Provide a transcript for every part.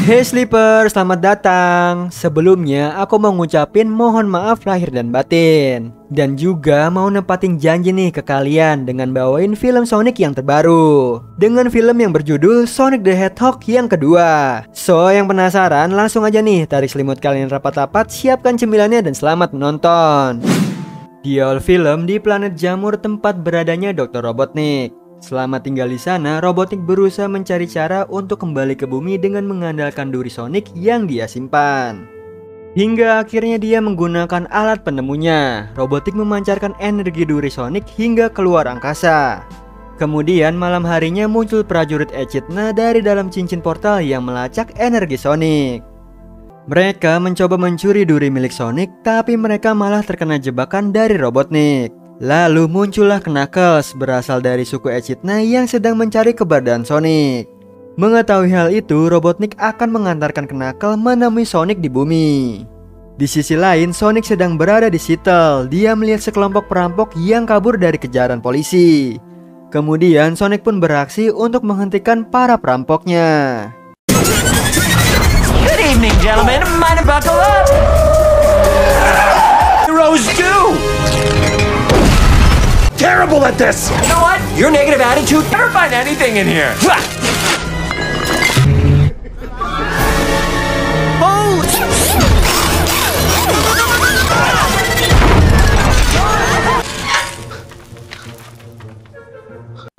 Hey Sleeper, selamat datang. Sebelumnya aku mau ngucapin mohon maaf lahir dan batin. Dan juga mau nempatin janji nih ke kalian dengan bawain film Sonic yang terbaru. Dengan film yang berjudul Sonic the Hedgehog yang kedua. So yang penasaran langsung aja nih tarik selimut kalian rapat-rapat, siapkan cemilannya dan selamat menonton. Di awal film di planet Jamur tempat beradanya Dr. Robotnik. Selama tinggal di sana, Robotnik berusaha mencari cara untuk kembali ke bumi dengan mengandalkan duri Sonic yang dia simpan. Hingga akhirnya dia menggunakan alat penemunya. Robotnik memancarkan energi duri Sonic hingga keluar angkasa. Kemudian malam harinya muncul prajurit Echidna dari dalam cincin portal yang melacak energi Sonic. Mereka mencoba mencuri duri milik Sonic, tapi mereka malah terkena jebakan dari Robotnik. Lalu muncullah Knuckles berasal dari suku Echidna yang sedang mencari keberadaan Sonic. Mengetahui hal itu, Robotnik akan mengantarkan Knuckles menemui Sonic di bumi. Di sisi lain, Sonic sedang berada di Seattle. Dia melihat sekelompok perampok yang kabur dari kejaran polisi. Kemudian Sonic pun beraksi untuk menghentikan para perampoknya. Good evening, gentlemen. Mind to buckle up. Heroes do. Terrible at this. You know what? Your negative attitude. Never find anything in here. Oh.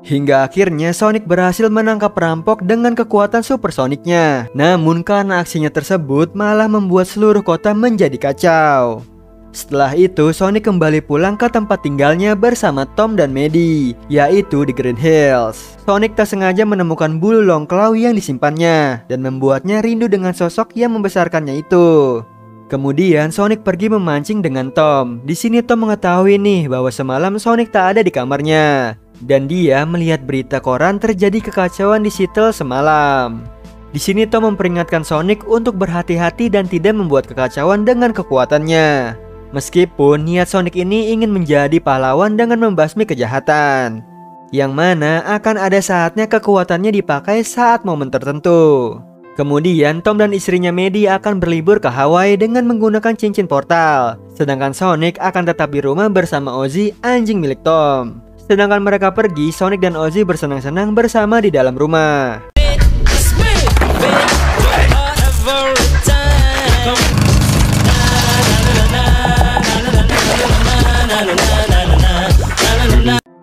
Hingga akhirnya Sonic berhasil menangkap perampok dengan kekuatan supersoniknya. Namun karena aksinya tersebut malah membuat seluruh kota menjadi kacau. Setelah itu Sonic kembali pulang ke tempat tinggalnya bersama Tom dan Maddie, yaitu di Green Hills. Sonic tak sengaja menemukan bulu long claw yang disimpannya dan membuatnya rindu dengan sosok yang membesarkannya itu. Kemudian Sonic pergi memancing dengan Tom. Di sini Tom mengetahui nih bahwa semalam Sonic tak ada di kamarnya. Dan dia melihat berita koran terjadi kekacauan di Seattle semalam. Di sini Tom memperingatkan Sonic untuk berhati-hati dan tidak membuat kekacauan dengan kekuatannya. Meskipun niat Sonic ini ingin menjadi pahlawan dengan membasmi kejahatan, yang mana akan ada saatnya kekuatannya dipakai saat momen tertentu. Kemudian Tom dan istrinya Maddie akan berlibur ke Hawaii dengan menggunakan cincin portal. Sedangkan Sonic akan tetap di rumah bersama Ozzy, anjing milik Tom. Sedangkan mereka pergi, Sonic dan Ozzy bersenang-senang bersama di dalam rumah.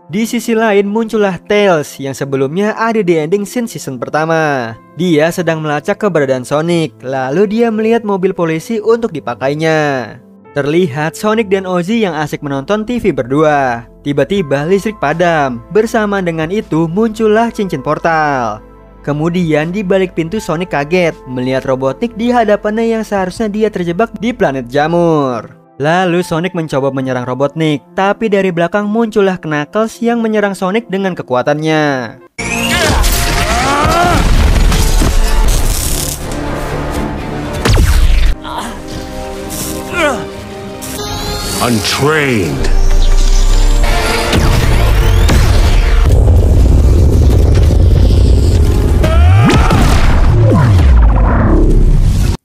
Di sisi lain muncullah Tails yang sebelumnya ada di ending scene season pertama. Dia sedang melacak keberadaan Sonic, lalu dia melihat mobil polisi untuk dipakainya. Terlihat Sonic dan Ozzy yang asik menonton TV berdua. Tiba-tiba listrik padam. Bersama dengan itu muncullah cincin portal. Kemudian di balik pintu Sonic kaget melihat Robotnik di hadapannya yang seharusnya dia terjebak di planet Jamur. Lalu Sonic mencoba menyerang Robotnik, tapi dari belakang muncullah Knuckles yang menyerang Sonic dengan kekuatannya. Untrained.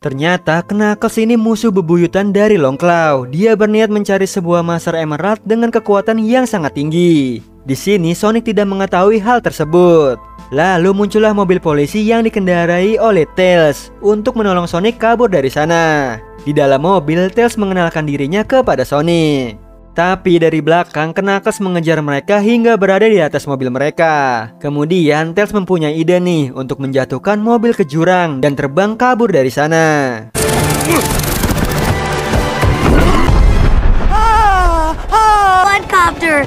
Ternyata Knuckles ini musuh bebuyutan dari Long Claw. Dia berniat mencari sebuah Master Emerald dengan kekuatan yang sangat tinggi. Di sini Sonic tidak mengetahui hal tersebut. Lalu muncullah mobil polisi yang dikendarai oleh Tails untuk menolong Sonic kabur dari sana. Di dalam mobil, Tails mengenalkan dirinya kepada Sonic. Tapi dari belakang, Knuckles mengejar mereka hingga berada di atas mobil mereka. Kemudian Tails mempunyai ide nih untuk menjatuhkan mobil ke jurang dan terbang kabur dari sana. Bloodcopter.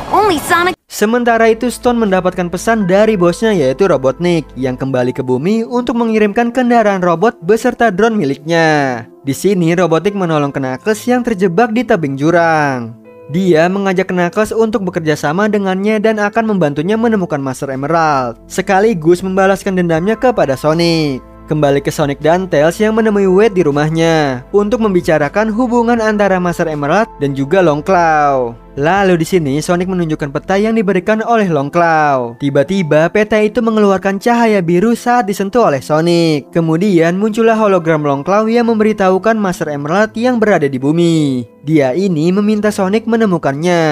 Only Sonic. Sementara itu Stone mendapatkan pesan dari bosnya yaitu Robotnik yang kembali ke bumi untuk mengirimkan kendaraan robot beserta drone miliknya. Di sini Robotnik menolong Knuckles yang terjebak di tebing jurang. Dia mengajak Knuckles untuk bekerja sama dengannya dan akan membantunya menemukan Master Emerald, sekaligus membalaskan dendamnya kepada Sonic. kembali ke Sonic dan Tails yang menemui Wade di rumahnya untuk membicarakan hubungan antara Master Emerald dan juga Long Claw. Lalu di sini Sonic menunjukkan peta yang diberikan oleh Long Claw. Tiba-tiba peta itu mengeluarkan cahaya biru saat disentuh oleh Sonic. Kemudian muncullah hologram Long Claw yang memberitahukan Master Emerald yang berada di bumi. Dia ini meminta Sonic menemukannya.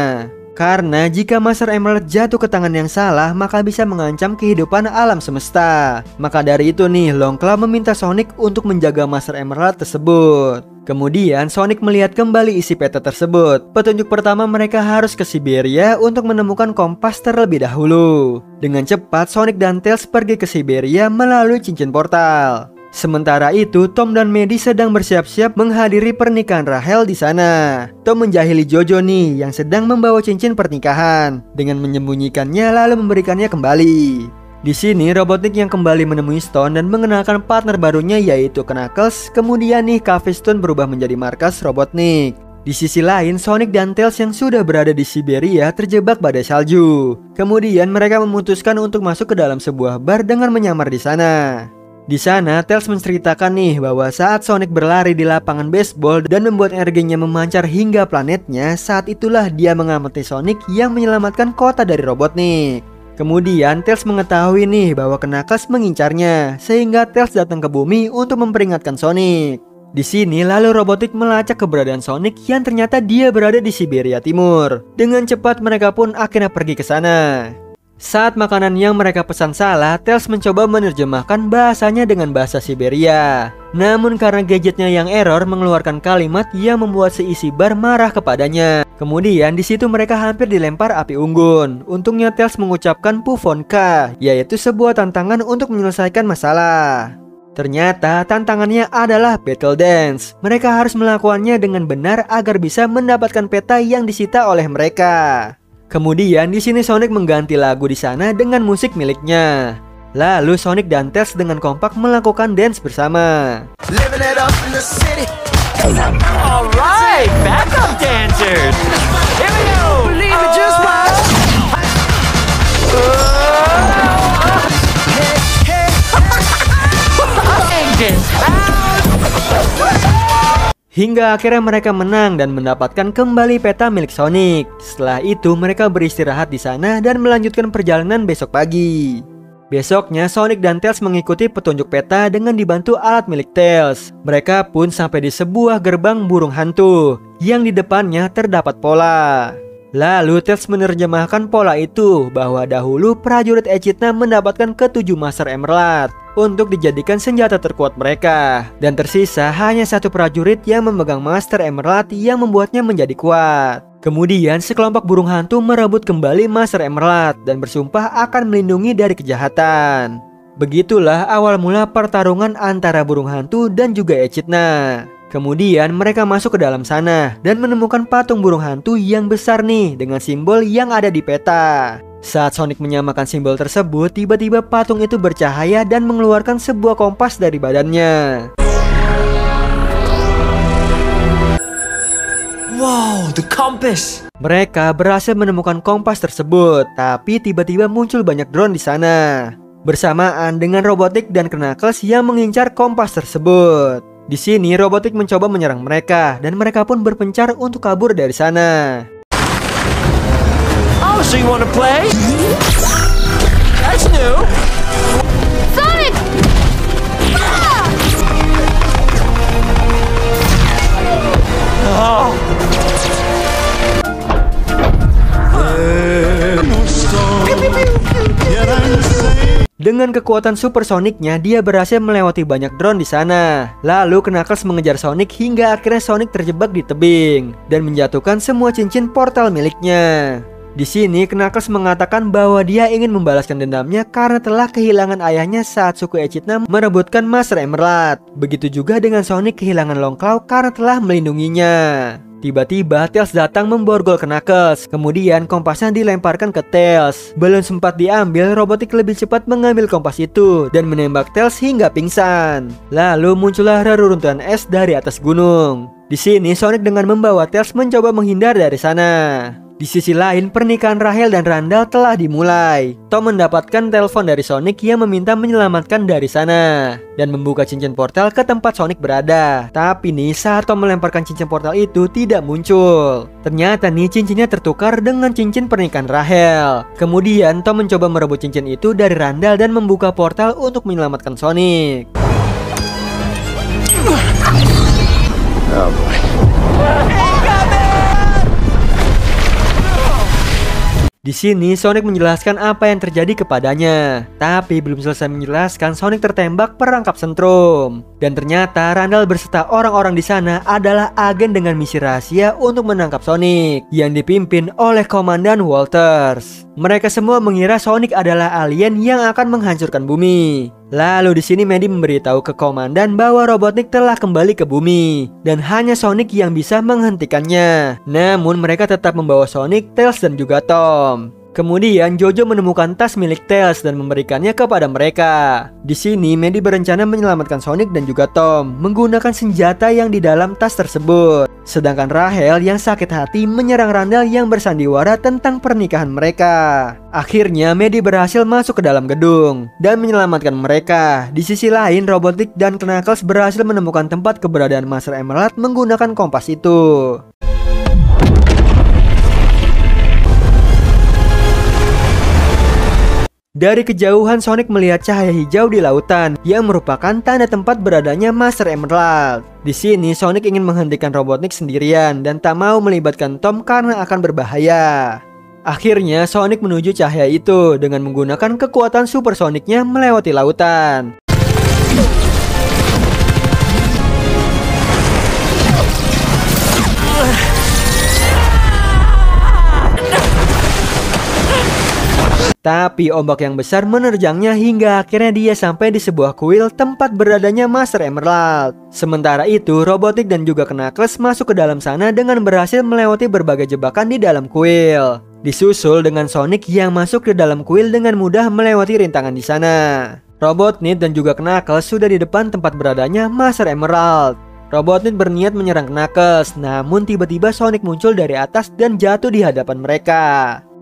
Karena jika Master Emerald jatuh ke tangan yang salah, maka bisa mengancam kehidupan alam semesta. Maka dari itu nih, Long Claw meminta Sonic untuk menjaga Master Emerald tersebut. Kemudian Sonic melihat kembali isi peta tersebut. Petunjuk pertama, mereka harus ke Siberia untuk menemukan kompas terlebih dahulu. Dengan cepat Sonic dan Tails pergi ke Siberia melalui cincin portal. Sementara itu, Tom dan Maddie sedang bersiap-siap menghadiri pernikahan Rachel di sana. Tom menjahili Jojo nih yang sedang membawa cincin pernikahan dengan menyembunyikannya lalu memberikannya kembali. Di sini Robotnik yang kembali menemui Stone dan mengenalkan partner barunya yaitu Knuckles. Kemudian nih Cafe Stone berubah menjadi markas Robotnik. Di sisi lain, Sonic dan Tails yang sudah berada di Siberia terjebak badai salju. Kemudian mereka memutuskan untuk masuk ke dalam sebuah bar dengan menyamar di sana. Di sana, Tails menceritakan nih bahwa saat Sonic berlari di lapangan baseball dan membuat energinya memancar hingga planetnya, saat itulah dia mengamati Sonic yang menyelamatkan kota dari Robotnik. Kemudian Tails mengetahui nih bahwa Knuckles mengincarnya, sehingga Tails datang ke bumi untuk memperingatkan Sonic. Di sini lalu Robotnik melacak keberadaan Sonic yang ternyata dia berada di Siberia Timur. Dengan cepat mereka pun akhirnya pergi ke sana. Saat makanan yang mereka pesan salah, Tails mencoba menerjemahkan bahasanya dengan bahasa Siberia. Namun karena gadgetnya yang error mengeluarkan kalimat yang membuat seisi bar marah kepadanya. Kemudian di situ mereka hampir dilempar api unggun. Untungnya Tails mengucapkan Puvonka, yaitu sebuah tantangan untuk menyelesaikan masalah. Ternyata tantangannya adalah Battle Dance. Mereka harus melakukannya dengan benar agar bisa mendapatkan peta yang disita oleh mereka. Kemudian di sini Sonic mengganti lagu di sana dengan musik miliknya. Lalu Sonic dan Tails dengan kompak melakukan dance bersama. Alright, backup dancers. Here we go. Believe it, just watch. Hingga akhirnya mereka menang dan mendapatkan kembali peta milik Sonic. Setelah itu mereka beristirahat di sana dan melanjutkan perjalanan besok pagi. Besoknya Sonic dan Tails mengikuti petunjuk peta dengan dibantu alat milik Tails. Mereka pun sampai di sebuah gerbang burung hantu yang di depannya terdapat pola. Lalu Tails menerjemahkan pola itu bahwa dahulu prajurit Echidna mendapatkan ketujuh Master Emerald untuk dijadikan senjata terkuat mereka. Dan tersisa hanya satu prajurit yang memegang Master Emerald yang membuatnya menjadi kuat. Kemudian sekelompok burung hantu merebut kembali Master Emerald dan bersumpah akan melindungi dari kejahatan. Begitulah awal mula pertarungan antara burung hantu dan juga Echidna. Kemudian mereka masuk ke dalam sana dan menemukan patung burung hantu yang besar nih dengan simbol yang ada di peta. Saat Sonic menyamakan simbol tersebut, tiba-tiba patung itu bercahaya dan mengeluarkan sebuah kompas dari badannya. Wow, the compass. Mereka berhasil menemukan kompas tersebut, tapi tiba-tiba muncul banyak drone di sana. Bersamaan dengan Robotnik dan Knuckles yang mengincar kompas tersebut. Di sini Robotnik mencoba menyerang mereka dan mereka pun berpencar untuk kabur dari sana. Oh, so you wanna play? That's new. Sonic! Ah! Oh. Dengan kekuatan supersoniknya, dia berhasil melewati banyak drone di sana. Lalu Knuckles mengejar Sonic hingga akhirnya Sonic terjebak di tebing dan menjatuhkan semua cincin portal miliknya. Di sini Knuckles mengatakan bahwa dia ingin membalaskan dendamnya karena telah kehilangan ayahnya saat suku Echidna merebutkan Master Emerald. Begitu juga dengan Sonic kehilangan Long Claw karena telah melindunginya. Tiba-tiba Tails datang memborgol Knuckles. Kemudian kompasnya dilemparkan ke Tails. Belum sempat diambil, Robotnik lebih cepat mengambil kompas itu dan menembak Tails hingga pingsan. Lalu muncullah reruntuhan es dari atas gunung. Di sini Sonic dengan membawa Tails mencoba menghindar dari sana. Di sisi lain, pernikahan Rahel dan Randall telah dimulai. Tom mendapatkan telepon dari Sonic yang meminta menyelamatkan dari sana dan membuka cincin portal ke tempat Sonic berada. Tapi nih, saat Tom melemparkan cincin portal itu tidak muncul. Ternyata nih, cincinnya tertukar dengan cincin pernikahan Rahel. Kemudian Tom mencoba merebut cincin itu dari Randall dan membuka portal untuk menyelamatkan Sonic. Oh boy. Di sini Sonic menjelaskan apa yang terjadi kepadanya. Tapi belum selesai menjelaskan, Sonic tertembak perangkap sentrum. Dan ternyata Randall berserta orang-orang di sana adalah agen dengan misi rahasia untuk menangkap Sonic yang dipimpin oleh Komandan Walters. Mereka semua mengira Sonic adalah alien yang akan menghancurkan bumi. Lalu di sini Mandy memberitahu ke Komandan bahwa Robotnik telah kembali ke bumi dan hanya Sonic yang bisa menghentikannya. Namun mereka tetap membawa Sonic, Tails dan juga Tom. Kemudian Jojo menemukan tas milik Tails dan memberikannya kepada mereka. Di sini Mandy berencana menyelamatkan Sonic dan juga Tom menggunakan senjata yang di dalam tas tersebut. Sedangkan Rahel yang sakit hati menyerang Randall yang bersandiwara tentang pernikahan mereka. Akhirnya Mandy berhasil masuk ke dalam gedung dan menyelamatkan mereka. Di sisi lain, Robotnik dan Knuckles berhasil menemukan tempat keberadaan Master Emerald menggunakan kompas itu. Dari kejauhan Sonic melihat cahaya hijau di lautan yang merupakan tanda tempat beradanya Master Emerald. Di sini Sonic ingin menghentikan Robotnik sendirian dan tak mau melibatkan Tom karena akan berbahaya. Akhirnya Sonic menuju cahaya itu dengan menggunakan kekuatan supersonicnya melewati lautan. Tapi ombak yang besar menerjangnya hingga akhirnya dia sampai di sebuah kuil tempat beradanya Master Emerald. Sementara itu, Robotnik dan juga Knuckles masuk ke dalam sana dengan berhasil melewati berbagai jebakan di dalam kuil. Disusul dengan Sonic yang masuk ke dalam kuil dengan mudah melewati rintangan di sana. Robotnik dan juga Knuckles sudah di depan tempat beradanya Master Emerald. Robotnik berniat menyerang Knuckles, namun tiba-tiba Sonic muncul dari atas dan jatuh di hadapan mereka.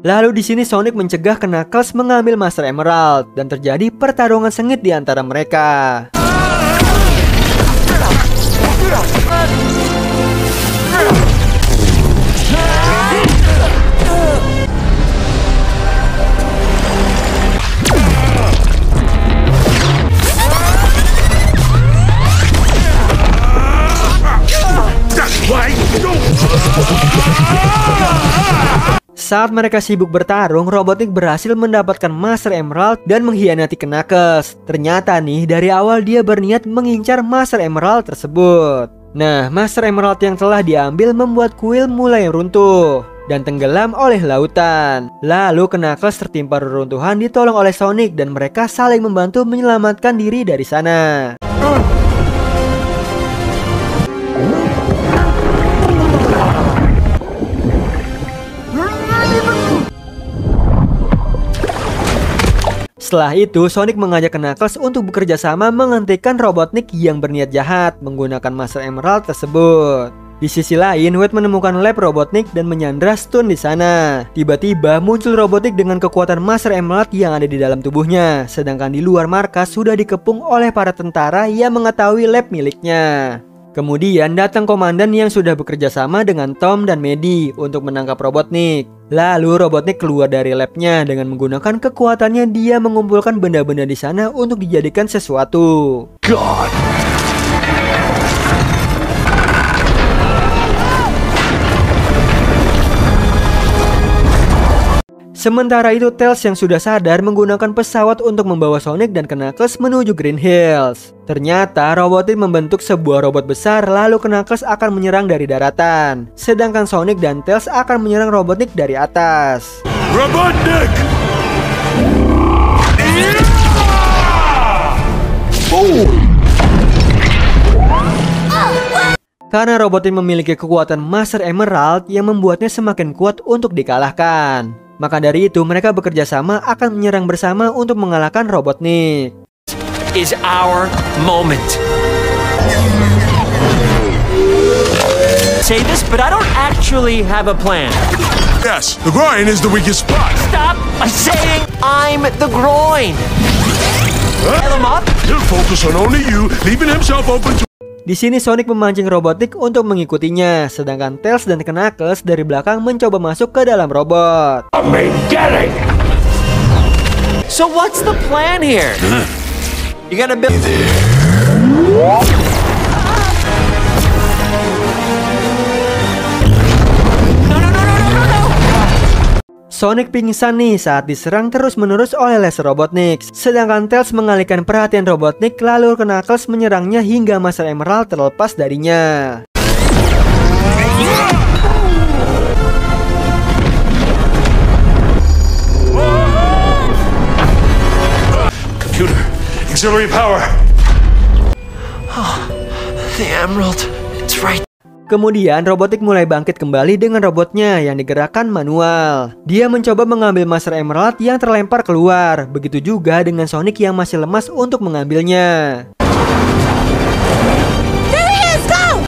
Lalu di sini Sonic mencegah Knuckles mengambil Master Emerald dan terjadi pertarungan sengit di antara mereka. Saat mereka sibuk bertarung, Robotnik berhasil mendapatkan Master Emerald dan mengkhianati Knuckles. Ternyata nih, dari awal dia berniat mengincar Master Emerald tersebut. Nah, Master Emerald yang telah diambil membuat kuil mulai runtuh dan tenggelam oleh lautan. Lalu Knuckles tertimpa reruntuhan ditolong oleh Sonic dan mereka saling membantu menyelamatkan diri dari sana. Setelah itu, Sonic mengajak Knuckles untuk bekerja sama menghentikan Robotnik yang berniat jahat menggunakan Master Emerald tersebut. Di sisi lain, Wade menemukan lab Robotnik dan menyandra Stun di sana. Tiba-tiba muncul Robotnik dengan kekuatan Master Emerald yang ada di dalam tubuhnya, sedangkan di luar markas sudah dikepung oleh para tentara yang mengetahui lab miliknya. Kemudian datang komandan yang sudah bekerja sama dengan Tom dan Mandy untuk menangkap Robotnik. Lalu Robotnik keluar dari labnya dengan menggunakan kekuatannya. Dia mengumpulkan benda-benda di sana untuk dijadikan sesuatu. God. Sementara itu Tails yang sudah sadar menggunakan pesawat untuk membawa Sonic dan Knuckles menuju Green Hills. Ternyata Robotnik membentuk sebuah robot besar, lalu Knuckles akan menyerang dari daratan, sedangkan Sonic dan Tails akan menyerang Robotnik dari atas. Robotnik! Karena Robotnik memiliki kekuatan Master Emerald yang membuatnya semakin kuat untuk dikalahkan. Maka dari itu mereka bekerja sama akan menyerang bersama untuk mengalahkan Robotnik. Is our moment. say this, but I don't actually have a plan. Yes, the groin is the weakest spot. Stop saying I'm the groin. Dial him up. He'll focus on only you, leaving himself open to... Di sini Sonic memancing Robotnik untuk mengikutinya, sedangkan Tails dan Knuckles dari belakang mencoba masuk ke dalam robot. So what's the plan here? You gotta build. Sonic pingsan nih saat diserang terus-menerus oleh laser Robotnik. Sedangkan Tails mengalihkan perhatian Robotnik, lalu Knuckles menyerangnya hingga Master Emerald terlepas darinya. Computer, auxiliary power. The emerald. It's right. Kemudian Robotnik mulai bangkit kembali dengan robotnya yang digerakkan manual. Dia mencoba mengambil Master Emerald yang terlempar keluar. Begitu juga dengan Sonic yang masih lemas untuk mengambilnya. There he is! Go!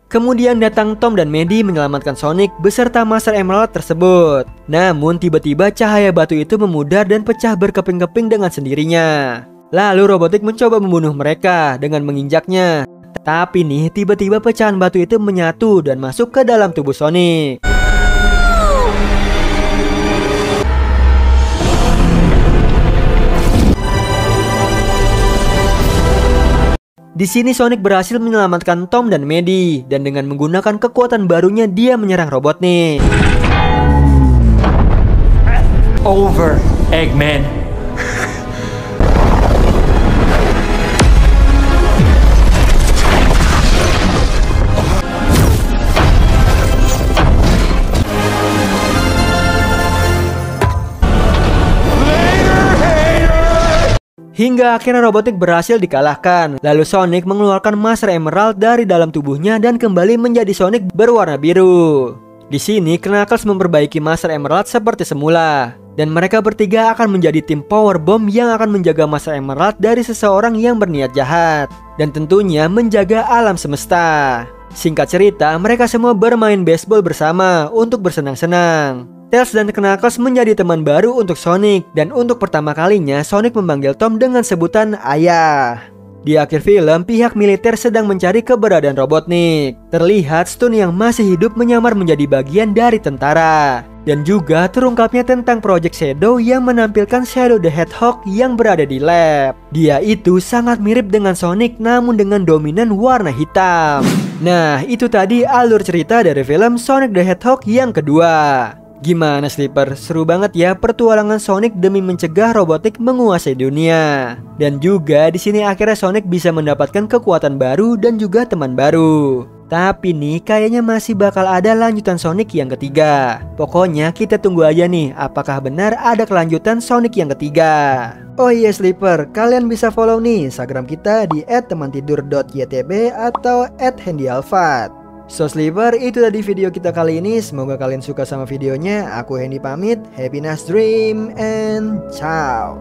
Kemudian datang Tom dan Mandy menyelamatkan Sonic beserta Master Emerald tersebut. Namun tiba-tiba cahaya batu itu memudar dan pecah berkeping-keping dengan sendirinya. Lalu Robotnik mencoba membunuh mereka dengan menginjaknya. Tapi nih tiba-tiba pecahan batu itu menyatu dan masuk ke dalam tubuh Sonic. Di sini Sonic berhasil menyelamatkan Tom dan Mandy dan dengan menggunakan kekuatan barunya dia menyerang Robotnik. Over, Eggman. Hingga akhirnya Robotnik berhasil dikalahkan. Lalu Sonic mengeluarkan Master Emerald dari dalam tubuhnya dan kembali menjadi Sonic berwarna biru. Di sini Knuckles memperbaiki Master Emerald seperti semula. Dan mereka bertiga akan menjadi tim Power Bomb yang akan menjaga Master Emerald dari seseorang yang berniat jahat. Dan tentunya menjaga alam semesta. Singkat cerita, mereka semua bermain baseball bersama untuk bersenang-senang. Tails dan Knuckles menjadi teman baru untuk Sonic. Dan untuk pertama kalinya Sonic memanggil Tom dengan sebutan ayah. Di akhir film, pihak militer sedang mencari keberadaan Robotnik. Terlihat Stun yang masih hidup menyamar menjadi bagian dari tentara. Dan juga terungkapnya tentang Project Shadow yang menampilkan Shadow the Hedgehog yang berada di lab. Dia itu sangat mirip dengan Sonic namun dengan dominan warna hitam. Nah, itu tadi alur cerita dari film Sonic the Hedgehog yang kedua. Gimana Sleeper? Seru banget ya pertualangan Sonic demi mencegah Robotnik menguasai dunia. Dan juga di sini akhirnya Sonic bisa mendapatkan kekuatan baru dan juga teman baru. Tapi nih kayaknya masih bakal ada lanjutan Sonic yang ketiga. Pokoknya kita tunggu aja nih apakah benar ada kelanjutan Sonic yang ketiga. Oh iya Sleeper, kalian bisa follow nih Instagram kita di @temantidur.ytb atau @handyalfat. So Sleeper, itu tadi video kita kali ini. Semoga kalian suka sama videonya. Aku Hendy pamit. Happy nice dream and ciao.